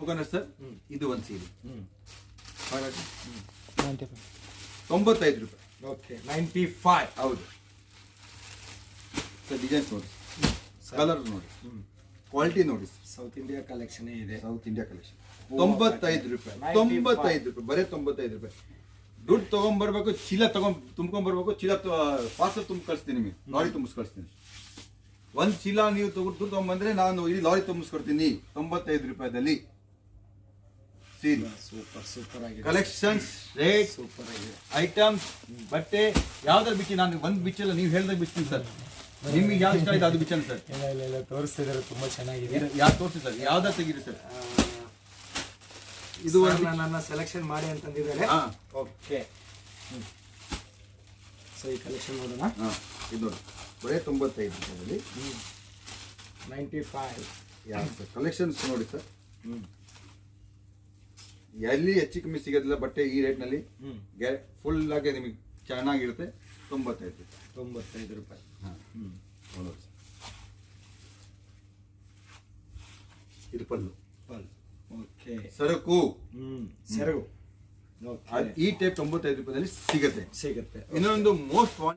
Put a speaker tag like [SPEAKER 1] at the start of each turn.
[SPEAKER 1] ಹೋಗೋಣ ಸರ್. ಇದು ಒಂದು ಸೀರೆ ಹಾಗಾಗಿ
[SPEAKER 2] 95.
[SPEAKER 1] 95 ರೂಪಾಯಿ.
[SPEAKER 2] ಓಕೆ 95.
[SPEAKER 1] ಹೌದು ಸರ್. ಡಿಸೈನ್ಸ್ ನೋಡಿ, ಕಲರ್ ನೋಡಿ, ಕ್ವಾಲಿಟಿ ನೋಡಿ.
[SPEAKER 2] ಸೌತ್ ಇಂಡಿಯಾ ಕಲೆಕ್ಷನ್ ಇದೆ.
[SPEAKER 1] ಸೌತ್ ಇಂಡಿಯಾ ಕಲೆಕ್ಷನ್ 95 ರೂಪಾಯಿ. 95 ರೂಪಾಯಿ, ಬರೀ 95 ರೂಪಾಯಿ. ದುಡ್ಡು ತಗೊಂಡ್ಬರ್ಬೇಕು, ಚೀಲ ತುಂಬ್ಕೊಂಡ್ಬರ್ಬೇಕು. ಚೀಲ ಪಾರ್ಸಲ್ ತುಂಬ ಕಳಿಸ್ತೀನಿ, ನಿಮಗೆ ಲಾರಿ ತುಂಬಿಸ್ ಕಳಿಸ್ತೀನಿ. ಒಂದು ಚೀಲ ನೀವು ದುಡ್ಡು ತಗೊಂಡ್ಬಂದ್ರೆ ನಾನು ಈ ಲಾರಿ ತುಂಬಿಸ್ಕೊಡ್ತೀನಿ 95 ರೂಪಾಯಿದಲ್ಲಿ. ಸೀರೆ
[SPEAKER 2] ಸೂಪರ್ ಸೂಪರ್ ಆಗಿದೆ.
[SPEAKER 1] ಕಲೆಕ್ಷನ್ಸ್, ರೇಟ್,
[SPEAKER 2] ಸೂಪರ್ ಆಗಿದೆ.
[SPEAKER 1] ಐಟಮ್ಸ್, ಬಟ್ಟೆ ಯಾವ್ದಾರು ಬಿಚ್ಚಿ. ನಾನು ಒಂದು ಬಿಚ್ಚಲ್ಲ, ನೀವು ಹೇಳ್ದಾಗ ಬಿಚ್ತೀನಿ ಸರ್. ನಿಮ್ಗೆ ಯಾವ್ದು ಇಷ್ಟ ಆಯ್ತು ಅದು ಬಿಚ್ಚಲ್ಲ ಸರ್.
[SPEAKER 2] ಇಲ್ಲ ತೋರಿಸ್ತಿದ್ದಾರೆ, ತುಂಬಾ ಚೆನ್ನಾಗಿದೆ.
[SPEAKER 1] ಯಾವ್ದು ತೋರಿಸಿ ಸರ್, ಯಾವ್ದಾರು ತೆಗೀರಿ ಸರ್.
[SPEAKER 2] ಇದು ನನ್ನ ಸೆಲೆಕ್ಷನ್ ಮಾಡಿ ಅಂತಂದಿದ್ದಾರೆ. ಓಕೆ, ಸೊ ಈ ಕಲೆಕ್ಷನ್ ನೋಡೋಣ.
[SPEAKER 1] ಇದು ನೋಡಿ, ಬರೀ 95 ರೂಪಾಯಿದಲ್ಲಿ
[SPEAKER 2] 95.
[SPEAKER 1] ಯಾವ್ದು ಸರ್ ಕಲೆಕ್ಷನ್ಸ್ ನೋಡಿ ಸರ್. ಎಲ್ಲಿ ಹೆಚ್ಚು ಕಮ್ಮಿ ಸಿಗೋದಿಲ್ಲ ಬಟ್ಟೆ ಈ ರೇಟ್ನಲ್ಲಿ. ಫುಲ್ ಆಗಿ ನಿಮಗೆ ಚೆನ್ನಾಗಿರುತ್ತೆ. 95
[SPEAKER 2] ರೂಪಾಯಿ.
[SPEAKER 1] ಇದು ಪಲ್ಲು.
[SPEAKER 2] ಓಕೆ,
[SPEAKER 1] ಸರಕು,
[SPEAKER 2] ಸೆರಗು.
[SPEAKER 1] ಈ ಟೈಪ್ 95 ರೂಪಾಯಿದಲ್ಲಿ ಸಿಗುತ್ತೆ.
[SPEAKER 2] ಸಿಗುತ್ತೆ.
[SPEAKER 1] ಇನ್ನೊಂದು ಮೋಸ್ಟ್